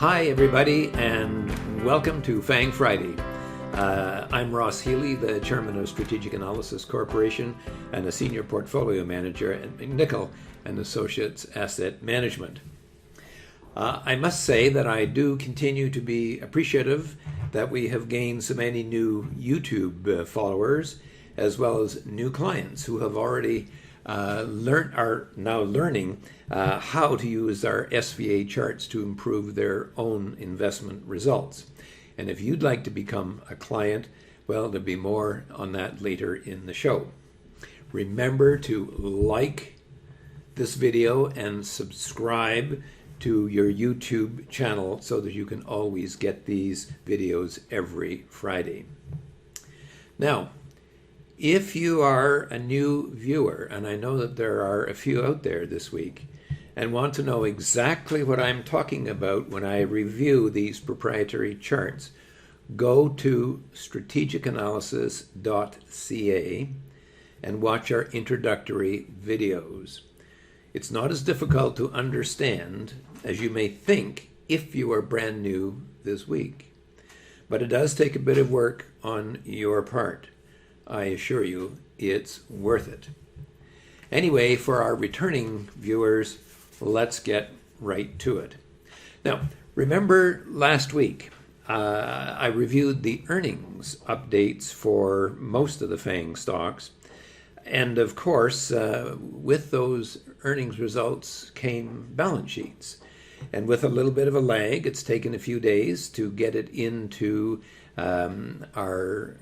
Hi everybody, and welcome to FANG Friday. I'm Ross Healy, the Chairman of Strategic Analysis Corporation and a Senior Portfolio Manager at McNichol & Associates Asset Management. I must say that I do continue to be appreciative that we have gained so many new YouTube followers as well as new clients who have already are now learning how to use our SVA charts to improve their own investment results. And if you'd like to become a client, well, there'll be more on that later in the show. Remember to like this video and subscribe to your YouTube channel so that you can always get these videos every Friday. Now, if you are a new viewer, and I know that there are a few out there this week, and want to know exactly what I'm talking about when I review these proprietary charts, go to strategicanalysis.ca and watch our introductory videos. It's not as difficult to understand as you may think if you are brand new this week, but it does take a bit of work on your part. I assure you, it's worth it. Anyway, for our returning viewers, let's get right to it. Now, remember last week, I reviewed the earnings updates for most of the FANG stocks. And of course, with those earnings results came balance sheets. And with a little bit of a lag, it's taken a few days to get it into our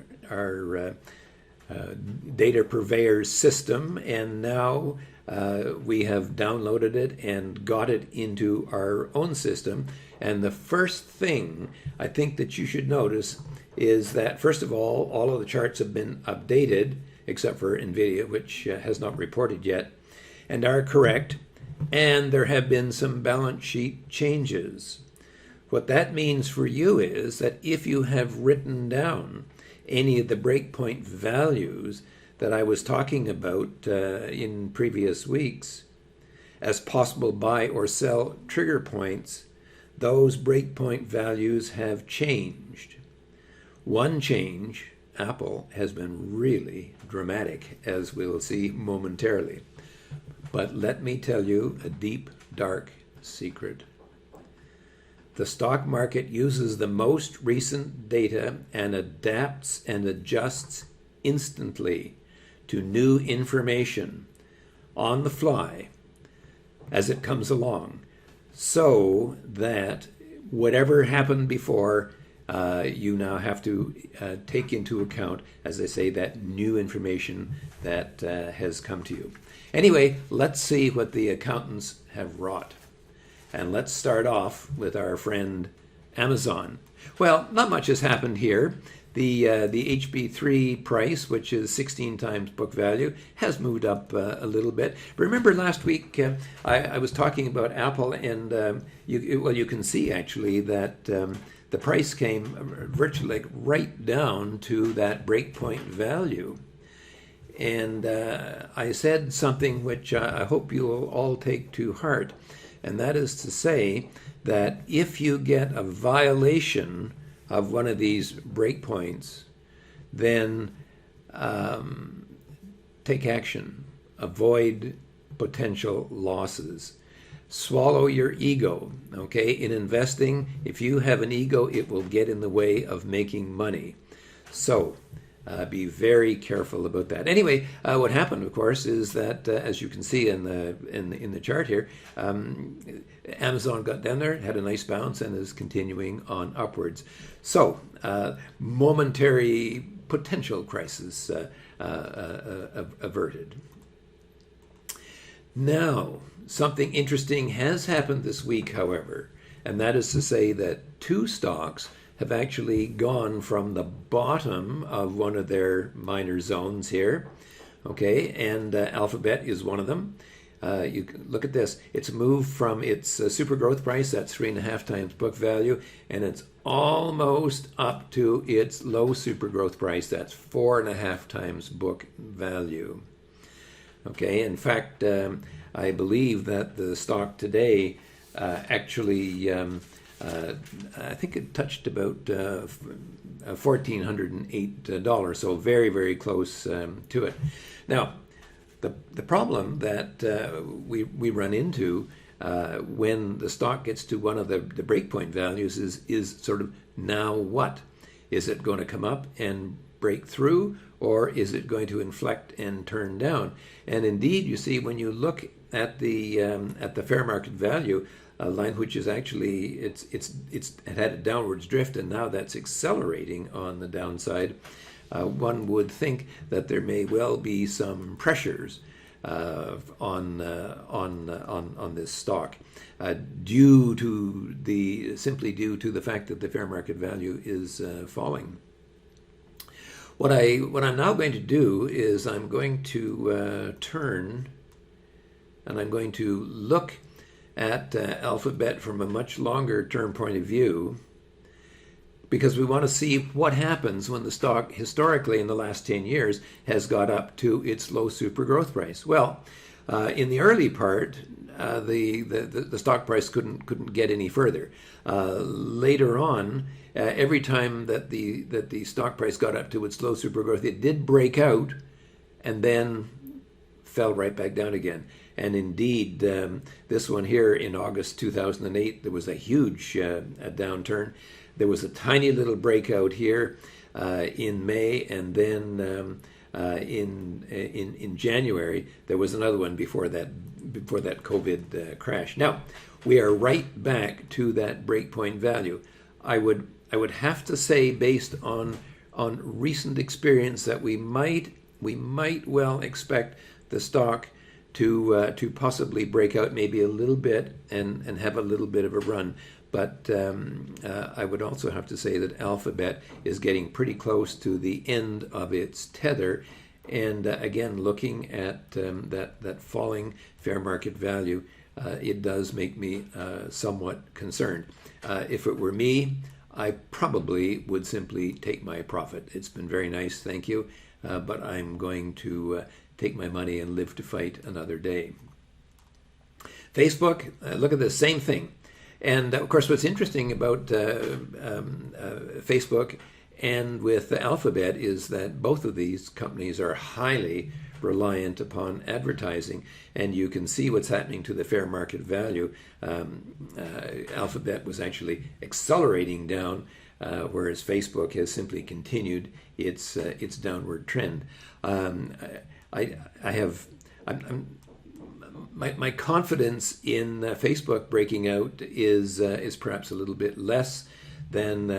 data purveyor's system, and now we have downloaded it and got it into our own system. And the first thing I think that you should notice is that, first of all of the charts have been updated, except for NVIDIA, which has not reported yet, and are correct, and there have been some balance sheet changes. What that means for you is that if you have written down any of the breakpoint values that I was talking about in previous weeks as possible buy or sell trigger points, those breakpoint values have changed. One change, Apple, has been really dramatic, as we'll see momentarily. But let me tell you a deep, dark secret. The stock market uses the most recent data and adapts and adjusts instantly to new information on the fly as it comes along, so that whatever happened before, you now have to take into account, as I say, that new information that has come to you. Anyway, let's see what the accountants have wrought. And let's start off with our friend Amazon. Well, not much has happened here. The HB3 price, which is 16 times book value, has moved up a little bit. Remember last week I was talking about Apple, and you can see actually that the price came virtually right down to that breakpoint value. And I said something which I hope you will all take to heart. And that is to say that if you get a violation of one of these breakpoints, then take action. Avoid potential losses. Swallow your ego, okay? In investing, if you have an ego, it will get in the way of making money. So be very careful about that. Anyway, what happened, of course, is that as you can see in the chart here, Amazon got down there, had a nice bounce, and is continuing on upwards. So, momentary potential crisis averted. Now, something interesting has happened this week, however, and that is to say that two stocks have actually gone from the bottom of one of their minor zones here, okay, and Alphabet is one of them. You can look at this. It's moved from its super growth price, that's 3.5 times book value, and it's almost up to its low super growth price, that's 4.5 times book value. Okay, in fact, I believe that the stock today actually I think it touched about $1,408, so very, very close to it. Now, the problem that we run into when the stock gets to one of the breakpoint values is sort of, now what? Is it going to come up and break through, or is it going to inflect and turn down? And indeed, you see, when you look at the fair market value, a line which is actually it had a downwards drift, and now that's accelerating on the downside. One would think that there may well be some pressures on this stock, simply due to the fact that the fair market value is falling. What I'm now going to do is I'm going to turn, and I'm going to look at Alphabet from a much longer term point of view, because we want to see what happens when the stock historically in the last 10 years has got up to its low super growth price. Well, in the early part, the stock price couldn't get any further. Later on, every time that the stock price got up to its low super growth, it did break out and then fell right back down again. And indeed, this one here in August 2008, there was a huge downturn. There was a tiny little breakout here in May, and then in January there was another one before that COVID crash. Now we are right back to that breakpoint value. I would have to say, based on recent experience, that we might well expect the stock to possibly break out maybe a little bit and have a little bit of a run. But I would also have to say that Alphabet is getting pretty close to the end of its tether. And again, looking at that falling fair market value, it does make me somewhat concerned. If it were me, I probably would simply take my profit. It's been very nice, thank you, but I'm going to take my money and live to fight another day. Facebook, look at this, same thing. And of course, what's interesting about Facebook and with Alphabet is that both of these companies are highly reliant upon advertising, and you can see what's happening to the fair market value. Alphabet was actually accelerating down, whereas Facebook has simply continued its downward trend. My confidence in Facebook breaking out is perhaps a little bit less than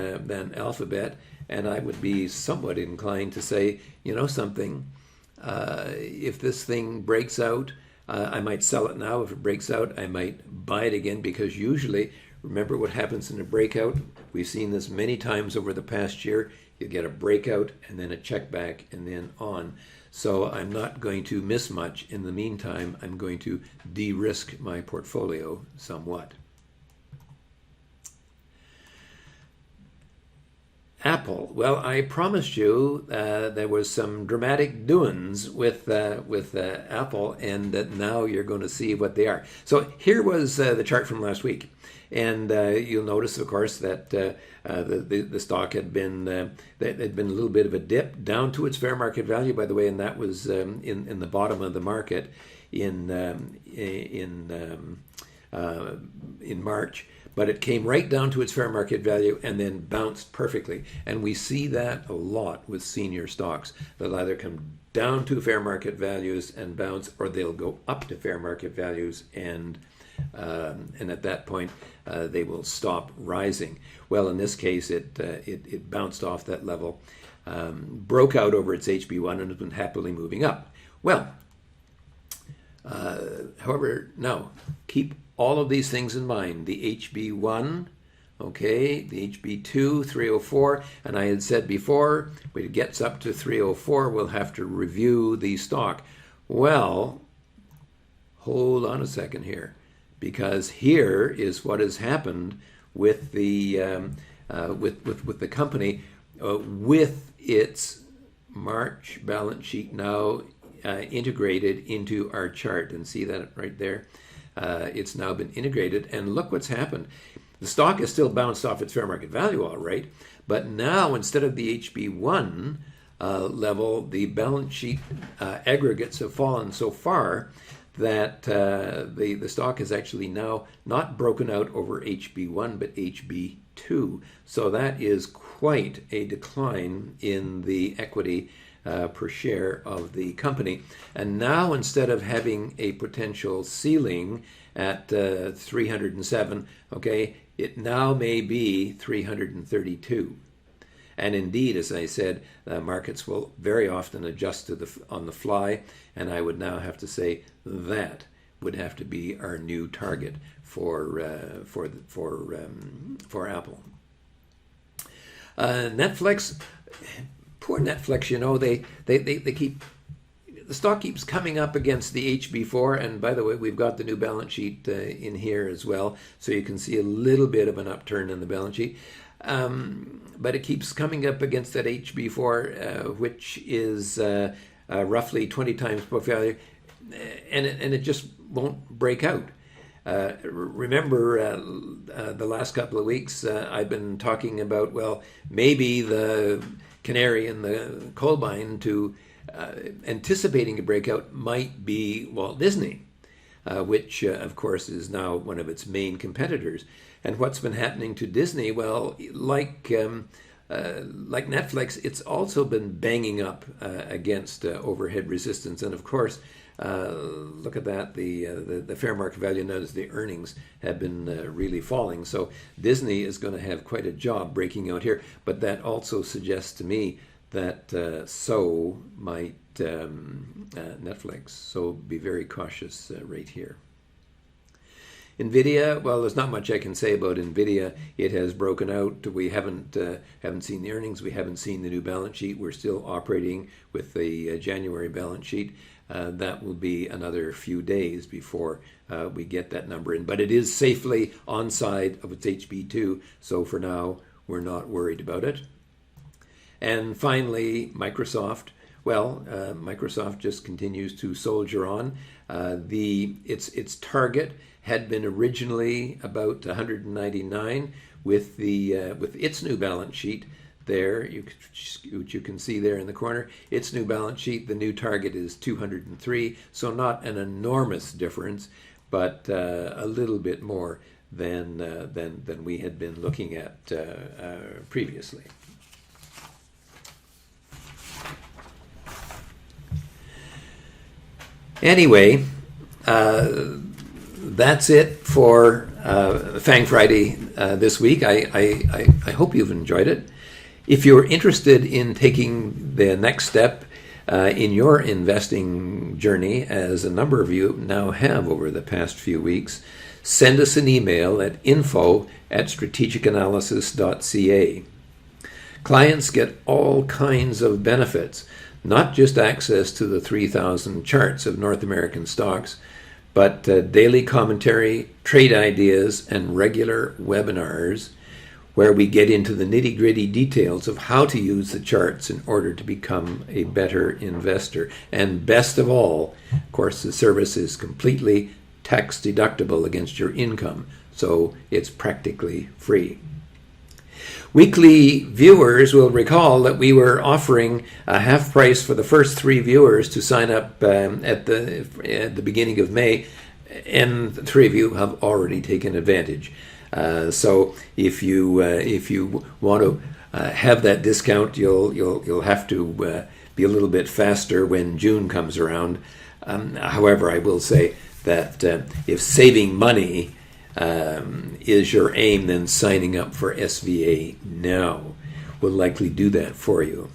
Alphabet, and I would be somewhat inclined to say, you know something, if this thing breaks out, I might sell it now. If it breaks out, I might buy it again, because usually, remember what happens in a breakout? We've seen this many times over the past year. You get a breakout and then a check back and then on. So I'm not going to miss much. In the meantime, I'm going to de-risk my portfolio somewhat. Apple. Well, I promised you there was some dramatic doings with Apple, and that now you're going to see what they are. So here was the chart from last week, and you'll notice, of course, that the stock had been a little bit of a dip down to its fair market value, by the way, and that was in the bottom of the market in March. But it came right down to its fair market value and then bounced perfectly. And we see that a lot with senior stocks. They'll either come down to fair market values and bounce, or they'll go up to fair market values and at that point they will stop rising. Well, in this case, it bounced off that level, broke out over its HB1, and has been happily moving up. Well, however, now keep all of these things in mind. The HB1, okay, the HB2, 304, and I had said before, when it gets up to 304, we'll have to review the stock. Well, hold on a second here, because here is what has happened with the with the company with its March balance sheet now integrated into our chart, and see that right there. It's now been integrated, and look what's happened. The stock is still bounced off its fair market value, all right, but now instead of the HB1 level, the balance sheet aggregates have fallen so far that the stock is actually now not broken out over HB1 but HB2. So that is quite a decline in the equity per share of the company. And now instead of having a potential ceiling at 307, okay, it now may be 332. And indeed, as I said, markets will very often adjust to on the fly, and I would now have to say that would have to be our new target for Apple. Netflix, poor Netflix. You know, they keep, the stock keeps coming up against the HB4, and by the way, we've got the new balance sheet in here as well, so you can see a little bit of an upturn in the balance sheet. But it keeps coming up against that HB4, which is roughly 20 times book value, and it just won't break out. Remember, the last couple of weeks, I've been talking about, well, maybe the canary in the coal mine to anticipating a breakout might be Walt Disney, which, of course, is now one of its main competitors. And what's been happening to Disney? Well, like Netflix, it's also been banging up against overhead resistance. And of course, look at that. The fair market value, notice the earnings have been really falling. So Disney is going to have quite a job breaking out here. But that also suggests to me that so might Netflix. So be very cautious right here. NVIDIA, well, there's not much I can say about NVIDIA. It has broken out. We haven't seen the earnings. We haven't seen the new balance sheet. We're still operating with the January balance sheet. That will be another few days before we get that number in. But it is safely on side of its HB2, so for now, we're not worried about it. And finally, Microsoft. Well, Microsoft just continues to soldier on. Its target had been originally about 199 with its new balance sheet there, which you can see there in the corner. Its new balance sheet, the new target is 203, so not an enormous difference, but a little bit more than we had been looking at previously. Anyway, that's it for FANG Friday this week. I hope you've enjoyed it. If you're interested in taking the next step in your investing journey, as a number of you now have over the past few weeks, send us an email at info@strategicanalysis.ca. Clients get all kinds of benefits, not just access to the 3,000 charts of North American stocks, but daily commentary, trade ideas, and regular webinars where we get into the nitty-gritty details of how to use the charts in order to become a better investor. And best of all, of course, the service is completely tax deductible against your income, so it's practically free. Weekly viewers will recall that we were offering a half price for the first 3 viewers to sign up at the beginning of May, and the 3 of you have already taken advantage. So if you want to have that discount, you'll have to be a little bit faster when June comes around. However, I will say that if saving money is your aim, then signing up for SVA now will likely do that for you.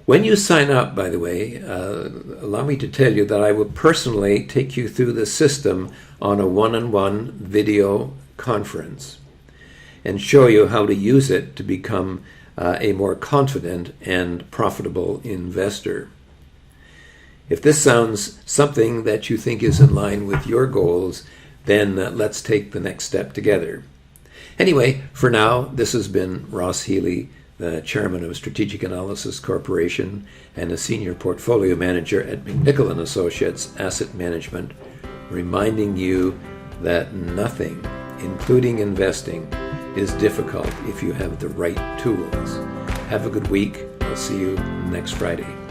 When you sign up, by the way, allow me to tell you that I will personally take you through the system on a one-on-one video conference and show you how to use it to become a more confident and profitable investor. If this sounds something that you think is in line with your goals, then let's take the next step together. Anyway, for now, this has been Ross Healy, the chairman of Strategic Analysis Corporation and a senior portfolio manager at McNichol & Associates Asset Management, reminding you that nothing including investing, is difficult if you have the right tools. Have a good week. I'll see you next Friday.